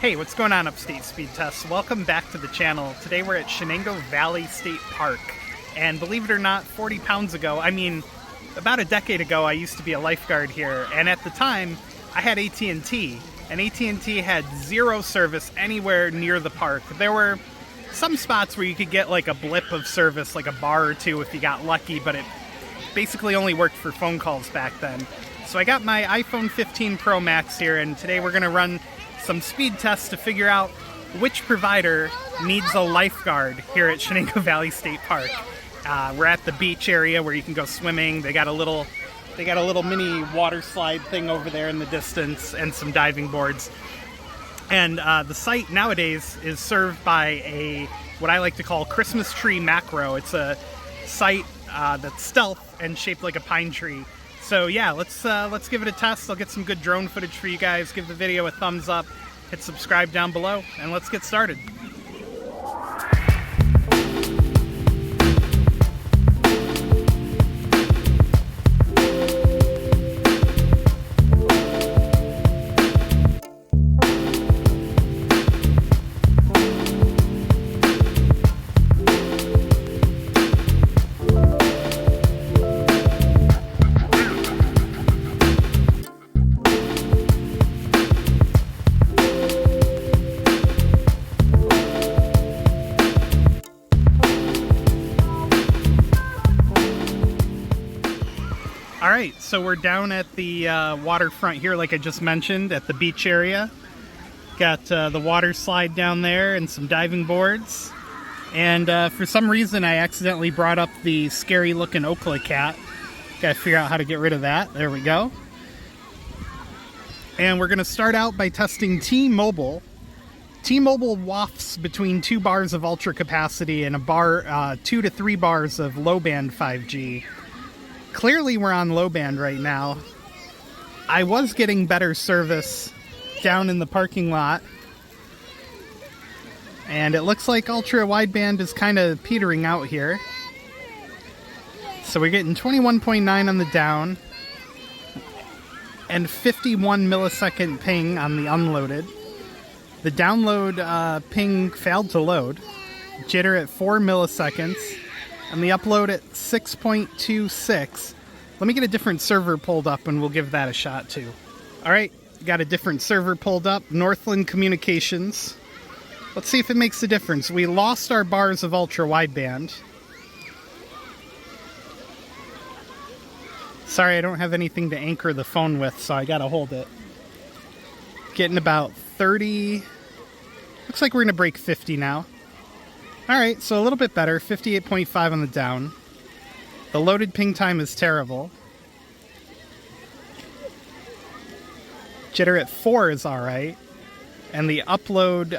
Hey, what's going on, Upstate Speedtests? Welcome back to the channel. Today we're at Shenango Valley State Park. And believe it or not, 40 pounds ago, about a decade ago, I used to be a lifeguard here. And at the time, I had AT&T. And AT&T had zero service anywhere near the park. There were some spots where you could get like a blip of service, like a bar or two if you got lucky, but it basically only worked for phone calls back then. So I got my iPhone 15 Pro Max here, and today we're going to run some speed tests to figure out which provider needs a lifeguard here at Shenango Valley State Park. We're at the beach area where you can go swimming. They got a little mini water slide thing over there in the distance and some diving boards. And the site nowadays is served by what I like to call Christmas tree macro. It's a site that's stealth and shaped like a pine tree. So yeah, let's give it a test. I'll get some good drone footage for you guys. Give the video a thumbs up, hit subscribe down below, and let's get started. Alright, so we're down at the waterfront here, like I just mentioned, at the beach area. Got the water slide down there and some diving boards. And for some reason I accidentally brought up the scary looking Okla cat. Gotta figure out how to get rid of that. There we go. And we're gonna start out by testing T-Mobile. T-Mobile wafts between 2 bars of ultra capacity and 2 to 3 bars of low band 5G. Clearly we're on low band right now. I was getting better service down in the parking lot. And it looks like ultra wideband is kind of petering out here. So we're getting 21.9 on the down and 51 millisecond ping on the unloaded. The download ping failed to load. Jitter at 4 milliseconds. And the upload at 6.26. Let me get a different server pulled up and we'll give that a shot too. Alright, got a different server pulled up, Northland Communications. Let's see if it makes a difference. We lost our bars of ultra wideband. Sorry, I don't have anything to anchor the phone with, so I gotta hold it. Getting about 30. Looks like we're gonna break 50 now. Alright, so a little bit better, 58.5 on the down. The loaded ping time is terrible. Jitter at 4 is alright. And the upload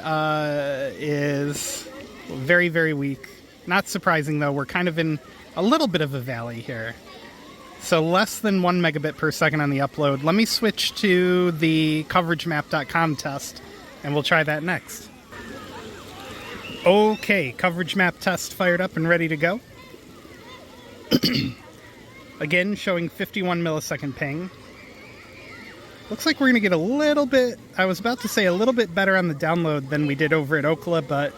is very, very weak. Not surprising though, we're kind of in a little bit of a valley here. So less than 1 megabit per second on the upload. Let me switch to the coveragemap.com test and we'll try that next. Okay, coverage map test fired up and ready to go. Again, showing 51 millisecond ping. Looks like we're going to get a little bit, I was about to say a little bit better on the download than we did over at Okla, but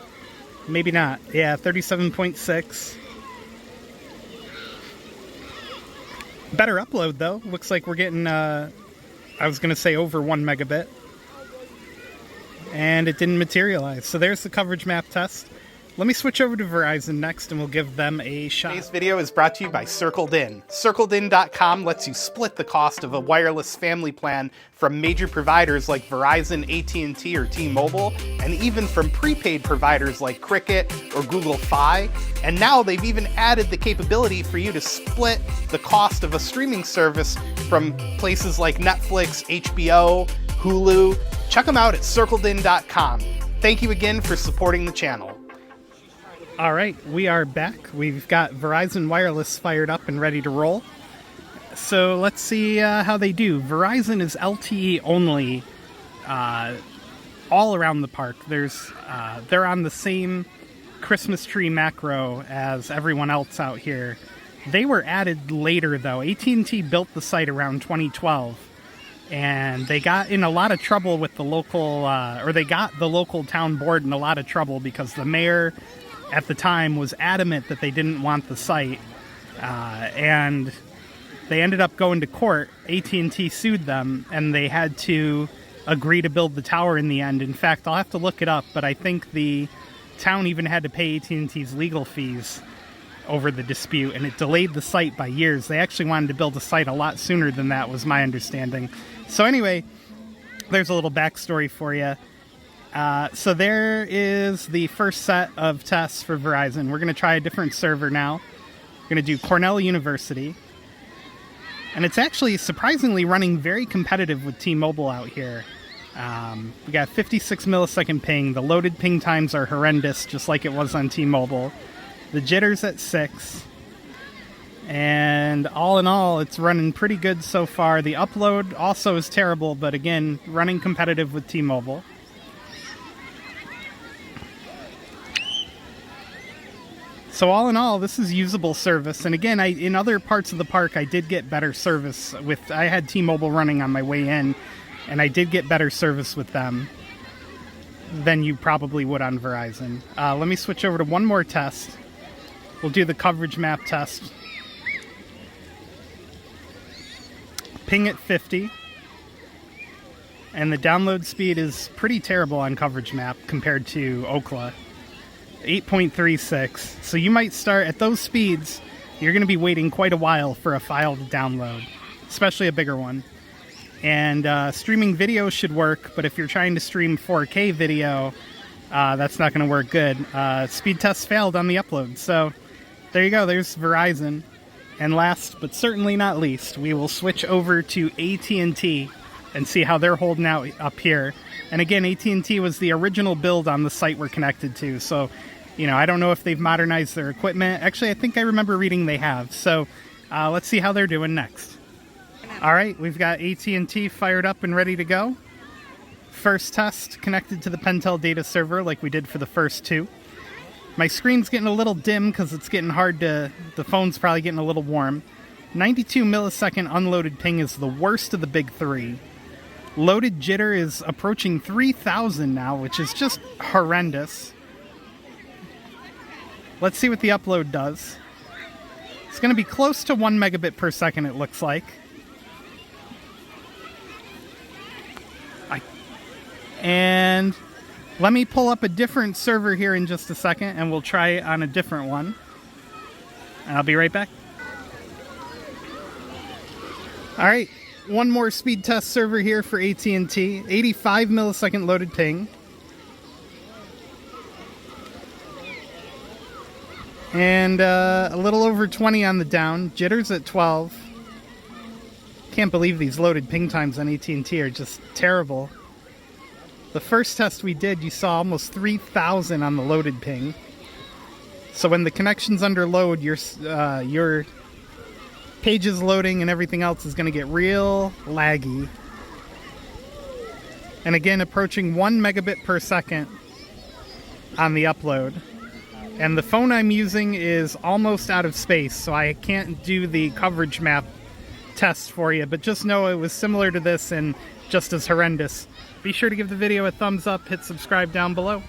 maybe not. Yeah, 37.6. Better upload though. Looks like we're getting, I was going to say over 1 megabit. And it didn't materialize. So there's the coverage map test. Let me switch over to Verizon next and we'll give them a shot. Today's video is brought to you by CircledIn. CircledIn.com lets you split the cost of a wireless family plan from major providers like Verizon, AT&T, or T-Mobile, and even from prepaid providers like Cricket or Google Fi. And now they've even added the capability for you to split the cost of a streaming service from places like Netflix, HBO, Hulu. Check them out at CircledIn.com. Thank you again for supporting the channel. All right, we are back. We've got Verizon Wireless fired up and ready to roll. So let's see how they do. Verizon is LTE only all around the park. They're on the same Christmas tree macro as everyone else out here. They were added later though. AT&T built the site around 2012. and they got in a lot of trouble with the local, or they got the local town board in a lot of trouble because the mayor at the time was adamant that they didn't want the site, and they ended up going to court. AT&T sued them, and they had to agree to build the tower in the end. In fact, I'll have to look it up, but I think the town even had to pay AT&T's legal fees over the dispute, and it delayed the site by years. They actually wanted to build a site a lot sooner than that, was my understanding. So anyway, there's a little backstory for you. So there is the first set of tests for Verizon. We're going to try a different server now. We're going to do Cornell University. And it's actually surprisingly running very competitive with T-Mobile out here. We got 56 millisecond ping. The loaded ping times are horrendous, just like it was on T-Mobile. The jitter's at 6. And all in all, it's running pretty good so far. The upload also is terrible, but again, running competitive with T-Mobile. So all in all, this is usable service. And again, in other parts of the park, I did get better service with... I had T-Mobile running on my way in, and I did get better service with them than you probably would on Verizon. Let me switch over to one more test. We'll do the coverage map test. Ping at 50. And the download speed is pretty terrible on coverage map compared to Ookla. 8.36. So you might start at those speeds. You're going to be waiting quite a while for a file to download, especially a bigger one. And streaming video should work, but if you're trying to stream 4K video, that's not going to work good. Speedtests failed on the upload. So there you go. There's Verizon. And last but certainly not least, we will switch over to AT&T and see how they're holding out up here. And again, AT&T was the original build on the site we're connected to. So, you know, I don't know if they've modernized their equipment. Actually, I think I remember reading they have. So let's see how they're doing next. All right, we've got AT&T fired up and ready to go. First test connected to the Pentel data server like we did for the first two. My screen's getting a little dim because it's getting hard to... The phone's probably getting a little warm. 92 millisecond unloaded ping is the worst of the big three. Loaded jitter is approaching 3,000 now, which is just horrendous. Let's see what the upload does. It's going to be close to 1 megabit per second, it looks like. And let me pull up a different server here in just a second, and we'll try it on a different one. And I'll be right back. All right, one more speed test server here for AT&T. 85 millisecond loaded ping. And a little over 20 on the down. Jitters at 12. Can't believe these loaded ping times on AT&T are just terrible. The first test we did, you saw almost 3,000 on the loaded ping. So when the connection's under load, your pages loading and everything else is going to get real laggy. And again, approaching 1 megabit per second on the upload. And the phone I'm using is almost out of space, so I can't do the coverage map test for you, but just know it was similar to this and just as horrendous. Be sure to give the video a thumbs up, hit subscribe down below.